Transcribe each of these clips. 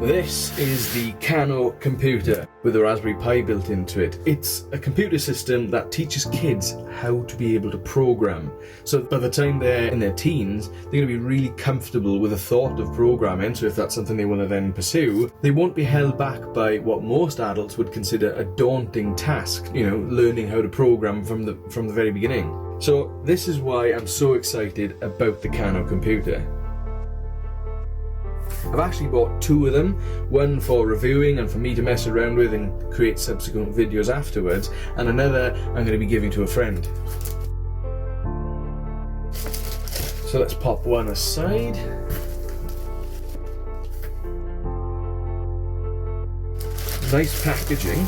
This is the Kano computer with a Raspberry Pi built into it. It's a computer system that teaches kids how to be able to program. So by the time they're in their teens, they're going to be really comfortable with the thought of programming. So if that's something they want to then pursue, they won't be held back by what most adults would consider a daunting task, learning how to program from the very beginning. So this is why I'm so excited about the Kano computer. I've actually bought two of them, one for reviewing and for me to mess around with and create subsequent videos afterwards, and another I'm going to be giving to a friend. So let's pop one aside. Nice packaging.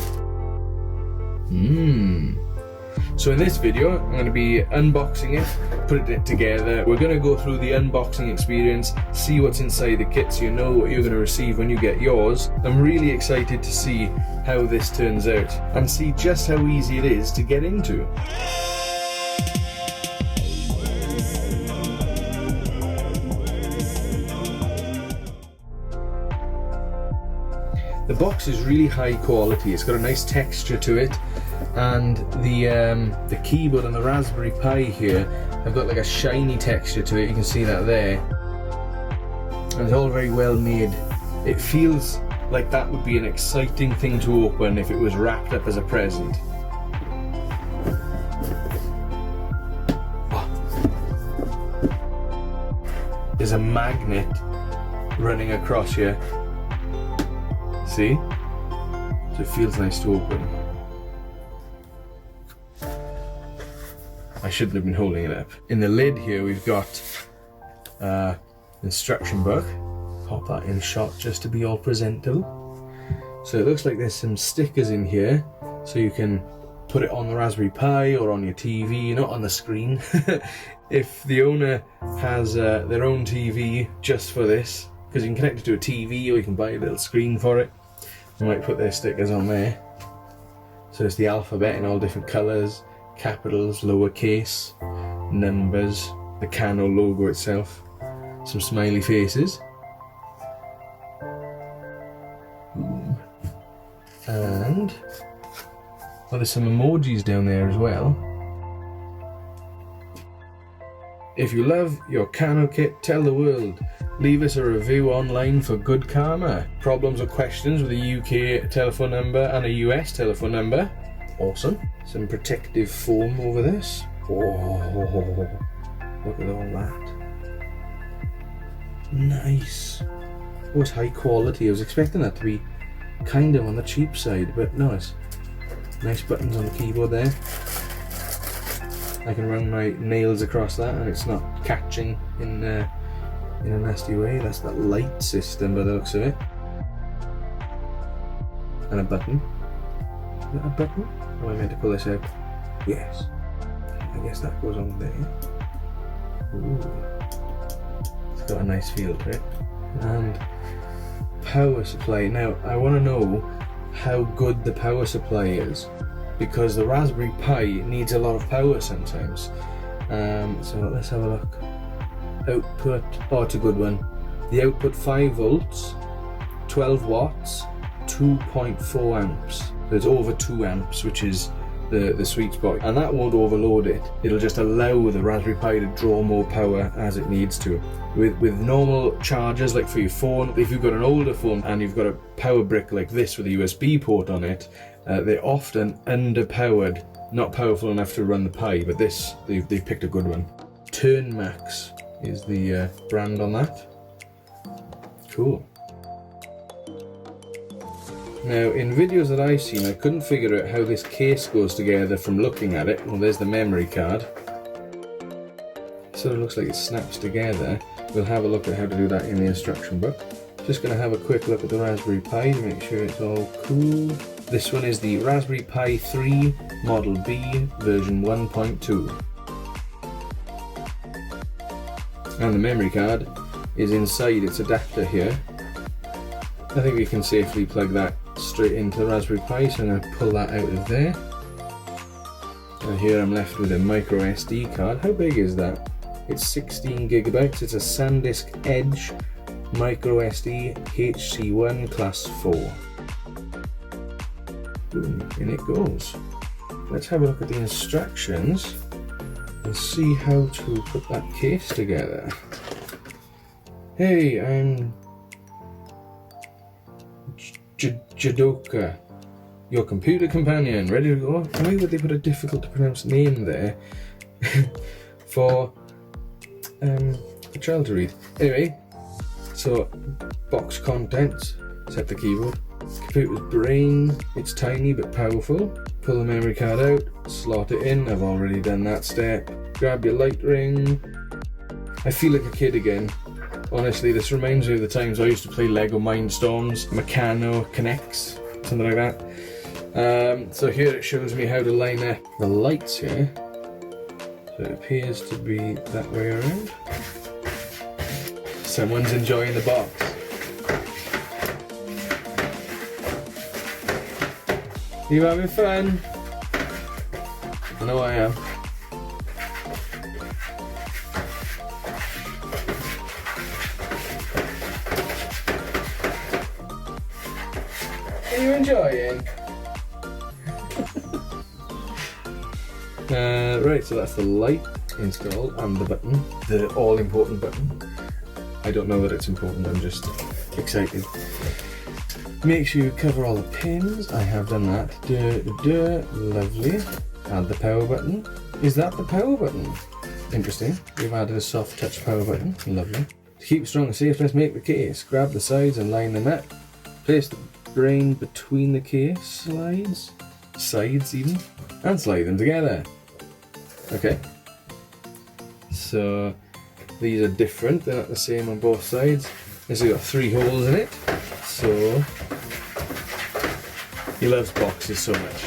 So in this video, I'm going to be unboxing it, putting it together. We're going to go through the unboxing experience, see what's inside the kit so you know what you're going to receive when you get yours. I'm really excited to see how this turns out and see just how easy it is to get into. The box is really high quality. It's got a nice texture to it, and the keyboard and the Raspberry Pi here have got like a shiny texture to it. You can see that there, and it's all very well made. It feels like that would be an exciting thing to open if it was wrapped up as a present. There's a magnet running across here. See? So it feels nice to open. I shouldn't have been holding it up. In the lid here we've got instruction book. Pop that in shot just to be all presentable. So it looks like there's some stickers in here, so you can put it on the Raspberry Pi or on your TV, not on the screen. If the owner has their own TV just for this, because you can connect it to a TV or you can buy a little screen for it. They might put their stickers on there. So it's the alphabet in all different colours, capitals, lowercase, numbers, the Kano logo itself, some smiley faces. And there's some emojis down there as well. If you love your Kano kit, tell the world. Leave us a review online for good karma. Problems or questions with a UK telephone number and a US telephone number. Awesome. Some protective foam over this. Oh, look at all that. Nice. Oh, it's high quality. I was expecting that to be kind of on the cheap side, but no, it's nice buttons on the keyboard there. I can run my nails across that and it's not catching in a nasty way. That's that light system by the looks of it. And a button. Is that a button? Or am I meant to pull this out? Yes. I guess that goes on there. Ooh. It's got a nice feel to it. And power supply. Now, I want to know how good the power supply is, because the Raspberry Pi needs a lot of power sometimes. So let's have a look. Output, oh, it's a good one. The output 5 volts, 12 watts, 2.4 amps. So it's over 2 amps, which is the sweet spot. And that won't overload it. It'll just allow the Raspberry Pi to draw more power as it needs to. With normal chargers, like for your phone, if you've got an older phone and you've got a power brick like this with a USB port on it, they're often underpowered, not powerful enough to run the Pi, but this, they've picked a good one. Turn Max is the brand on that. Cool. Now, in videos that I've seen, I couldn't figure out how this case goes together from looking at it. Well, there's the memory card. So it looks like it snaps together. We'll have a look at how to do that in the instruction book. Just going to have a quick look at the Raspberry Pi to make sure it's all cool. This one is the Raspberry Pi 3 Model B version 1.2. And the memory card is inside its adapter here. I think we can safely plug that straight into the Raspberry Pi, so I'm going to pull that out of there. And here I'm left with a micro SD card. How big is that? It's 16 gigabytes. It's a SanDisk Edge micro SD HC1 class 4. Boom, in it goes. Let's have a look at the instructions and see how to put that case together. Hey, I'm Jadoka, your computer companion, ready to go? Why would they put a difficult to pronounce name there for a child to read? Anyway, so box contents, set the keyboard, computer's brain, it's tiny but powerful. Pull the memory card out, slot it in, I've already done that step. Grab your light ring. I feel like a kid again. Honestly, this reminds me of the times I used to play Lego Mindstorms, Kano Connects, something like that. So here it shows me how to line up the lights here. So it appears to be that way around. Someone's enjoying the box. You having fun? I know I am. Are you enjoying? Right, so that's the light installed and the button, the all-important button. I don't know that it's important, I'm just excited. Make sure you cover all the pins. I have done that. Lovely. Add the power button. Is that the power button? Interesting. We've added a soft touch power button. Lovely. To keep strong and safe, let's make the case. Grab the sides and line them up. Place the brain between the case sides even, and slide them together. Okay. So these are different. They're not the same on both sides. This has got 3 holes in it. So he loves boxes so much.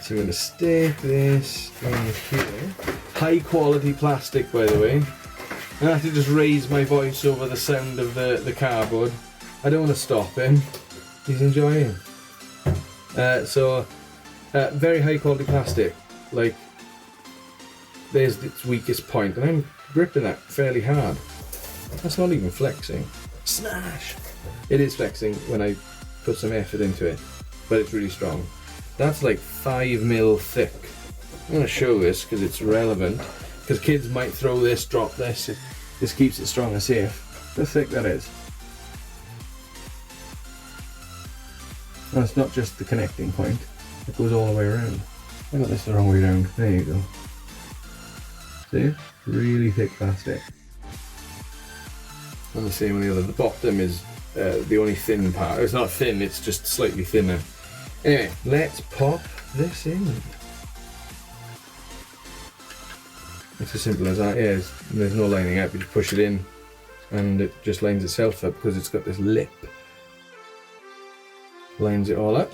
So we're going to stick this in here. High quality plastic, by the way. I have to just raise my voice over the sound of the cardboard. I don't want to stop him. He's enjoying. Very high quality plastic. Like, there's its weakest point, and I'm gripping that fairly hard. That's not even flexing. Smash! It is flexing when I put some effort into it, but it's really strong. That's like 5mm thick. I'm going to show this because it's relevant, because kids might throw this, drop this. This keeps it strong and safe. How thick that is. And it's not just the connecting point, it goes all the way around. I got this the wrong way around. There you go. See? Really thick plastic. And the same on the other. The bottom is the only thin part. It's not thin, it's just slightly thinner. Anyway, let's pop this in. It's as simple as that. Yeah, there's no lining up. You just push it in and it just lines itself up because it's got this lip. Lines it all up.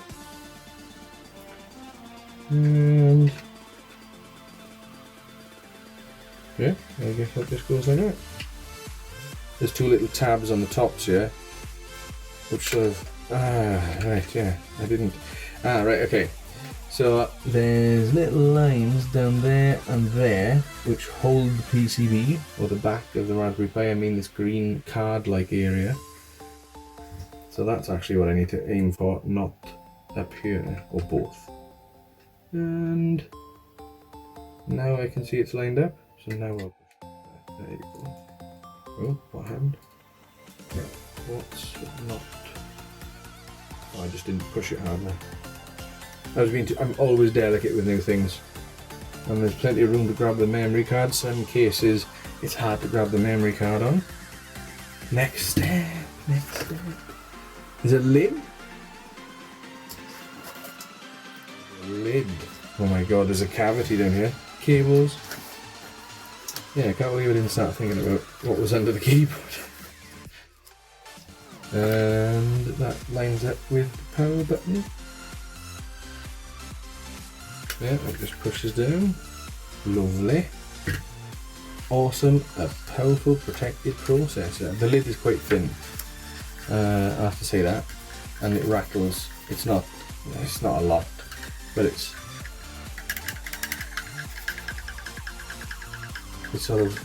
And yeah, I guess that just goes like that. There's 2 little tabs on the tops here, which sort of, right, yeah, I didn't, right, okay. So there's little lines down there and there, which hold the PCB, or the back of the Raspberry Pi, I mean this green card-like area. So that's actually what I need to aim for, not up here, or both. And now I can see it's lined up, so now I'll push that. There you go. Oh, what happened? What's not? Oh, I just didn't push it hard enough. I'm always delicate with new things. And there's plenty of room to grab the memory card. Some cases it's hard to grab the memory card on. Next step. Is it lid? Lid. Oh my god, there's a cavity down here. Cables. Yeah, I can't believe I didn't start thinking about what was under the keyboard. And that lines up with the power button. Yeah, it just pushes down. Lovely. Awesome, a powerful protected processor. The lid is quite thin, I have to say that, and it rattles. It's not a lot, but it's sort of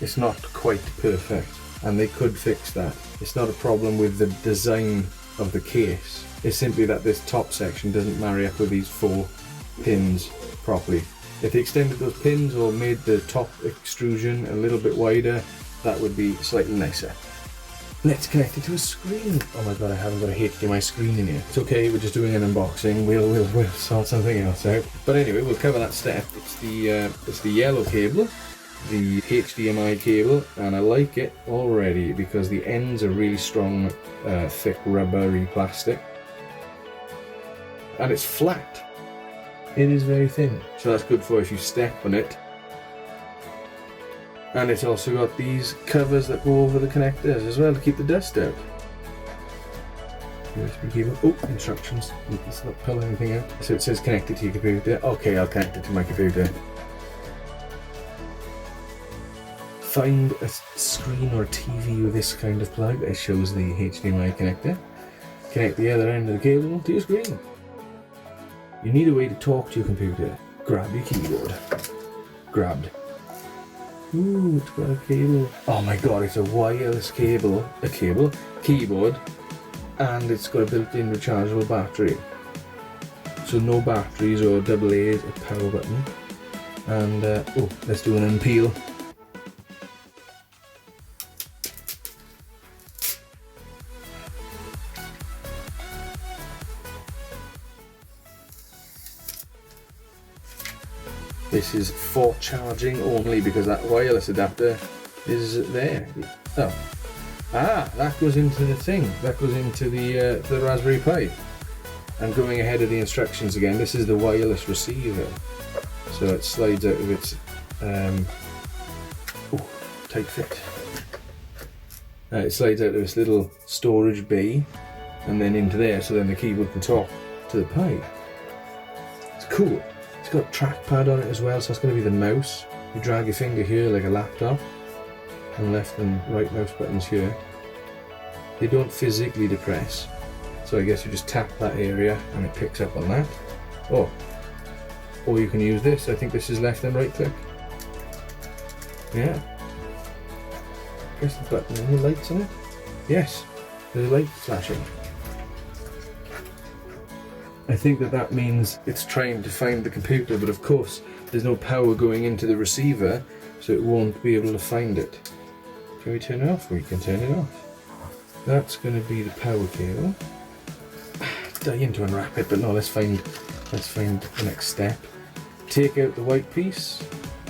It's not quite perfect, and they could fix that. It's not a problem with the design of the case. It's simply that this top section doesn't marry up with these 4 pins properly. If they extended those pins or made the top extrusion a little bit wider, that would be slightly nicer. Let's connect it to a screen. Oh my god, I haven't got a HDMI screen in here. It's okay, we're just doing an unboxing. We'll sort something else out. But anyway, we'll cover that step. It's the yellow cable, the HDMI cable, and I like it already because the ends are really strong, thick rubbery plastic, and it's flat. It is very thin, so that's good for if you step on it. And it's also got these covers that go over the connectors as well to keep the dust out. USB cable. Oh, instructions. Let's not pull anything out. So it says connected to your computer. Okay, I'll connect it to my computer. Find a screen or a TV with this kind of plug. It shows the HDMI connector. Connect the other end of the cable to your screen. You need a way to talk to your computer. Grab your keyboard. Grabbed. Ooh, it's got a cable. Oh my god, it's a wireless cable. Keyboard, and it's got a built-in rechargeable battery. So no batteries or AA's, a power button. And oh, let's do an unpeel. This is for charging only because that wireless adapter is there. Oh. Ah, that goes into the thing. That goes into the Raspberry Pi. I'm going ahead of the instructions again. This is the wireless receiver. So it slides out of its tight fit. It slides out of this little storage bay and then into there, so then the keyboard can talk to the Pi. It's cool. It's got a trackpad on it as well, so it's going to be the mouse. You drag your finger here like a laptop, and left and right mouse buttons here. They don't physically depress, so I guess you just tap that area and it picks up on that. Oh, or you can use this. I think this is left and right click. Yeah. Press the button and the lights on it. Yes, there's a light flashing. I think that means it's trying to find the computer, but of course there's no power going into the receiver, so it won't be able to find it. Can we turn it off? We can turn it off. That's going to be the power cable. Dying to unwrap it, but no, let's find the next step. Take out the white piece.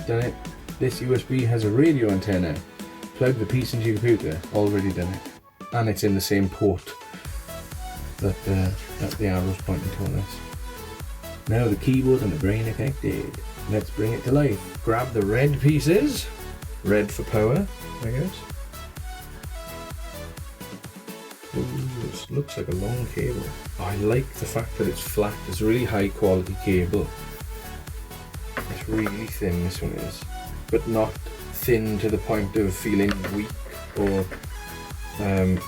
Done it. This USB has a radio antenna. Plug the piece into your computer. Already done it. And it's in the same port that the arrow's pointing to on this. Now the keyboard and the brain are connected. Let's bring it to life. Grab the red pieces. Red for power, I guess. Ooh, this looks like a long cable. Oh, I like the fact that it's flat. It's a really high quality cable. It's really thin, this one is. But not thin to the point of feeling weak or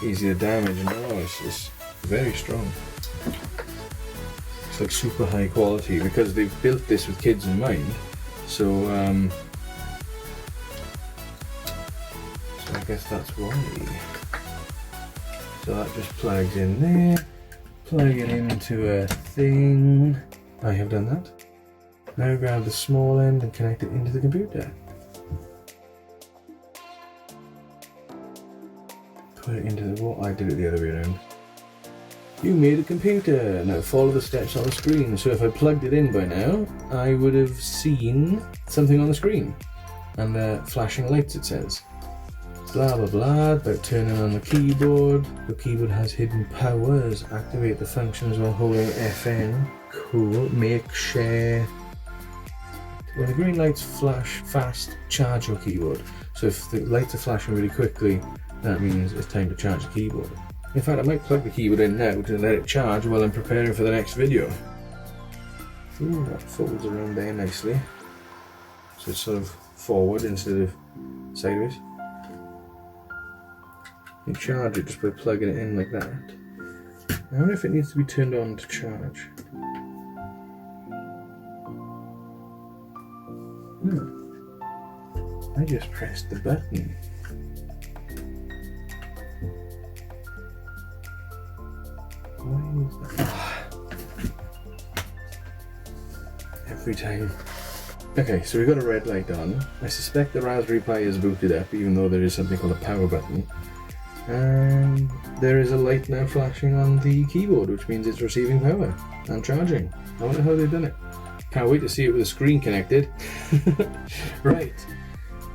easy to damage. No, it's very strong. It's like super high quality because they've built this with kids in mind. So I guess that's why. So that just plugs in there. Plug it into a thing. I have done that. Now grab the small end and connect it into the computer. Put it into the wall. I did it the other way around. You made a computer. Now follow the steps on the screen. So if I plugged it in by now, I would have seen something on the screen. And flashing lights, it says. Blah blah blah about turning on the keyboard. The keyboard has hidden powers. Activate the functions while holding FN. Cool. Make share. When the green lights flash fast, charge your keyboard. So if the lights are flashing really quickly, that means it's time to charge the keyboard. In fact, I might plug the keyboard in now to let it charge while I'm preparing for the next video. Ooh, that folds around there nicely. So it's sort of forward instead of sideways. You charge it just by plugging it in like that. I wonder if it needs to be turned on to charge. I just pressed the button. Why is that? Every time. Okay, so we've got a red light on. I suspect the Raspberry Pi is booted up, even though there is something called a power button. And there is a light now flashing on the keyboard, which means it's receiving power and charging. I wonder how they've done it. Can't wait to see it with the screen connected. Right,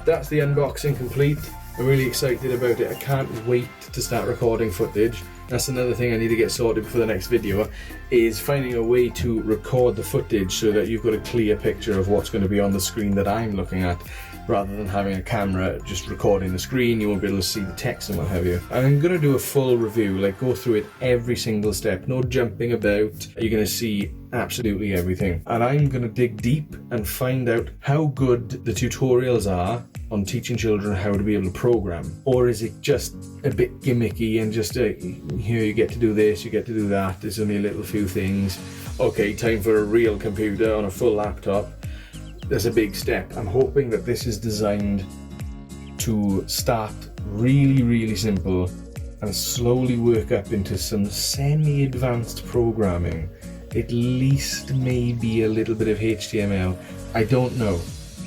that's the unboxing complete. I'm really excited about it. I can't wait to start recording footage. That's another thing I need to get sorted for the next video, is finding a way to record the footage so that you've got a clear picture of what's going to be on the screen that I'm looking at, rather than having a camera just recording the screen. You won't be able to see the text and what have you. I'm going to do a full review, like go through it every single step, no jumping about. You're going to see absolutely everything. And I'm going to dig deep and find out how good the tutorials are on teaching children how to be able to program. Or is it just a bit gimmicky and just here you get to do this, you get to do that, there's only a little few things. Okay, time for a real computer on a full laptop. There's a big step. I'm hoping that this is designed to start really, really simple and slowly work up into some semi-advanced programming. At least maybe a little bit of HTML. I don't know.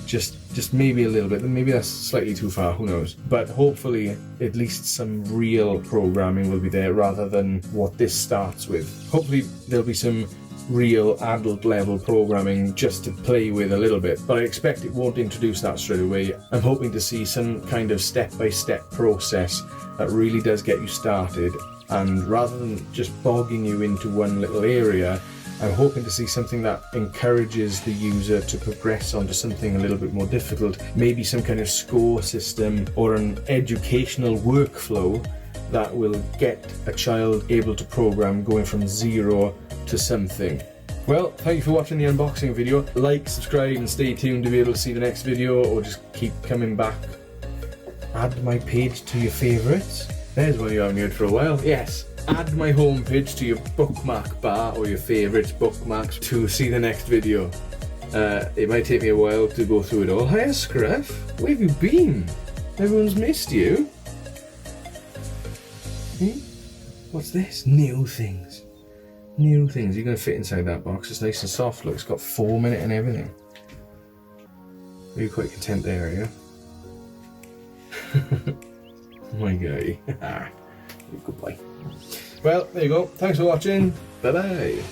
Just maybe a little bit. Maybe that's slightly too far, who knows. But hopefully at least some real programming will be there rather than what this starts with. Hopefully there'll be some real adult level programming just to play with a little bit, but I expect it won't introduce that straight away. I'm hoping to see some kind of step-by-step process that really does get you started, and rather than just bogging you into one little area, I'm hoping to see something that encourages the user to progress onto something a little bit more difficult, maybe some kind of score system or an educational workflow that will get a child able to program going from zero to something. Well, thank you for watching the unboxing video. Like, subscribe and stay tuned to be able to see the next video, or just keep coming back. Add my page to your favourites. There's one you haven't heard for a while. Yes, add my homepage to your bookmark bar or your favourites bookmarks to see the next video. It might take me a while to go through it all. Hiya Scruff, where have you been? Everyone's missed you. What's this? New things. New things. You're going to fit inside that box. It's nice and soft. Look, it's got 4-minute and everything. Are you quite content there, are you? My guy. Good boy. Well, there you go. Thanks for watching. Bye-bye.